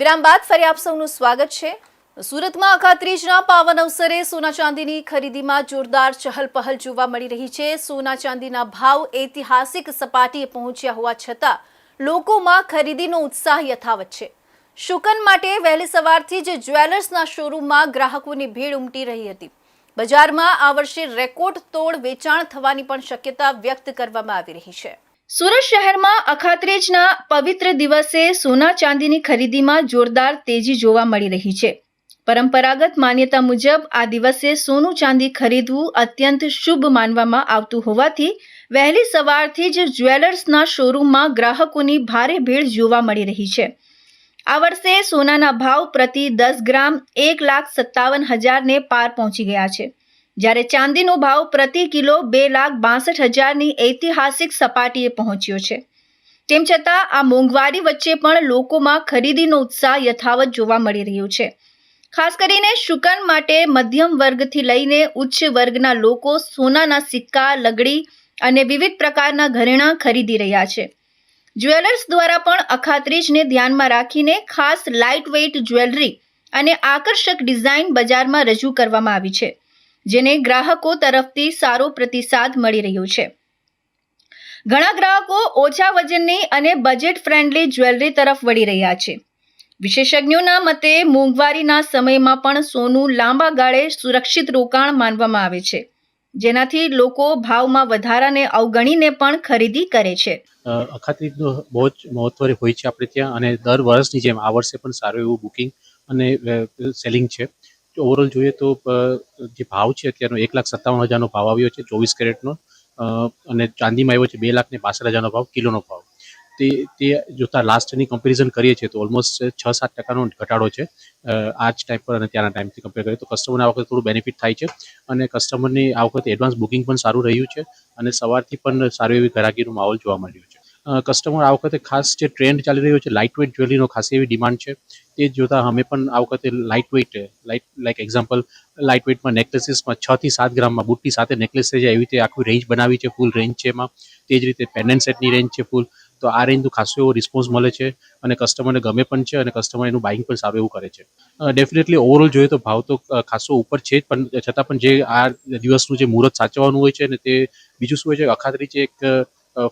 વિરામ બાદ ફરી આપ સૌનું સ્વાગત છે। સુરતમાં અખાત્રીજના પાવન અવસરે સોના ચાંદીની ખરીદીમાં જોરદાર ચહલપહલ જોવા મળી રહી છે। સોના ચાંદીના ભાવ ઐતિહાસિક સપાટીએ પહોંચ્યા હોવા છતાં લોકોમાં ખરીદીનો ઉત્સાહ યથાવત છે। શુકન માટે વહેલી સવારથી જ જ્વેલર્સના શોરૂમમાં ગ્રાહકોની ભીડ ઉમટી રહી હતી। બજારમાં આ વર્ષે રેકોર્ડ તોડ વેચાણ થવાની પણ શક્યતા વ્યક્ત કરવામાં આવી રહી છે। સુરત શહેરમાં અખાત્રીજના પવિત્ર દિવસે સોના ચાંદીની ખરીદીમાં જોરદાર તેજી જોવા મળી રહી છે। પરંપરાગત માન્યતા મુજબ આ દિવસે સોનું ચાંદી ખરીદવું અત્યંત શુભ માનવામાં આવતું હોવાથી વહેલી સવારથી જ જ્વેલર્સના શોરૂમમાં ગ્રાહકોની ભારે ભીડ જોવા મળી રહી છે। આ વર્ષે સોનાના ભાવ પ્રતિ 10 ગ્રામ 1,57,000 ને પાર પહોંચી ગયા છે, જ્યારે ચાંદીનો ભાવ પ્રતિ કિલો 2,62,000ની ઐતિહાસિક સપાટીએ પહોંચ્યો છે। તેમ છતાં આ મોંઘવારી વચ્ચે પણ લોકોમાં ખરીદીનો ઉત્સાહ યથાવત જોવા મળી રહ્યો છે। ખાસ કરીને શુકન માટે મધ્યમ વર્ગથી લઈને ઉચ્ચ વર્ગના લોકો સોનાના સિક્કા, લગડી અને વિવિધ પ્રકારના ઘરેણાં ખરીદી રહ્યા છે। જ્વેલર્સ દ્વારા પણ અખાત્રીજને ધ્યાનમાં રાખીને ખાસ લાઇટ વેઇટ જ્વેલરી અને આકર્ષક ડિઝાઇન બજારમાં રજૂ કરવામાં આવી છે, જેને ગ્રાહકો તરફથી સારો પ્રતિસાદ મળી રહ્યો છે। ઘણા ગ્રાહકો ઓછા વજનની અને બજેટ ફ્રેન્ડલી જ્વેલરી તરફ વળી રહ્યા છે। વિશેષજ્ઞોના મતે મોંઘવારીના સમયમાં પણ સોનું લાંબા ગાળે સુરક્ષિત રોકાણ માનવામાં આવે છે, જેનાથી લોકો ભાવમાં વધારાને અવગણીને પણ ખરીદી કરે છે। અખાત્રીજનું બહુ જ મહત્વ હોય છે આપણે ત્યાં, અને દર વર્ષની જેમ આ વર્ષે પણ સારું એવું બુકિંગ અને સેલિંગ છે। ઓવરઓલ જોઈએ તો જે ભાવ છે અત્યારનો 1,57,000નો ભાવ આવ્યો છે 24 કેરેટનો, અને ચાંદીમાં આવ્યો છે 2,62,000નો ભાવ, કિલોનો ભાવ। તે જોતાં લાસ્ટની કમ્પેરિઝન કરીએ છીએ તો ઓલમોસ્ટ 6-7% ઘટાડો છે આ જ ટાઈમ પર અને ત્યાંના ટાઈમથી કમ્પેર કરીએ તો કસ્ટમરને આ વખતે થોડું બેનિફિટ થાય છે, અને કસ્ટમરની આ વખતે એડવાન્સ બુકિંગ પણ સારું રહ્યું છે, અને સવારથી પણ સારું એવી ગ્રાહકીનો માહોલ જોવા મળ્યો છે। કસ્ટમર આ વખતે ખાસ જે ટ્રેન્ડ ચાલી રહ્યો છે લાઇટ વેઇટ જ્વેલરીનો ખાસી એવી ડિમાન્ડ છે। તે જોતાં અમે પણ આ વખતે લાઇક એક્ઝામ્પલ લાઇટ વેઇટમાં નેકલેસીસમાં 6 થી 7 ગ્રામમાં બુટ્ટી સાથે નેકલેસ થઈ જાય એવી રીતે આખું રેન્જ બનાવી છે, ફૂલ રેન્જ છે એમાં। તે જ રીતે પેન્ડન્ટ સેટની રેન્જ છે ફૂલ। તો આ રેન્જનું ખાસો એવો રિસ્પોન્સ મળે છે, અને કસ્ટમરને ગમે પણ છે, અને કસ્ટમર એનું બાઇંગ પણ સારું એવું કરે છે। ડેફિનેટલી ઓવરઓલ જોઈએ તો ભાવ તો ખાસો ઉપર છે જ, પણ છતાં પણ જે આ દિવસનું જે મુહૂર્ત સાચવવાનું હોય છે ને, તે બીજું શું હોય છે, અખાત્રીજ એક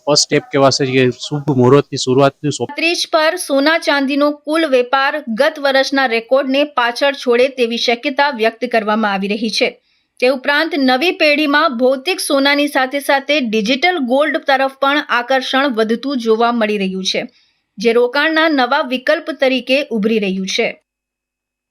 ફર્સ્ટ સ્ટેપ કહેવાશે કે શુભ મુહૂર્તની શરૂઆતની। અખાત્રીજ પર સોના ચાંદીનો કુલ વેપાર ગત વર્ષના રેકોર્ડને પાછળ છોડે તેવી શક્યતા વ્યક્ત કરવામાં આવી રહી છે। તે ઉપરાંત નવી પેઢીમાં ભૌતિક સોનાની સાથે સાથે ડિજિટલ ગોલ્ડ તરફ પણ આકર્ષણ વધતું જોવા મળી રહ્યું છે, જે રોકાણના નવા વિકલ્પ તરીકે ઉભરી રહ્યું છે।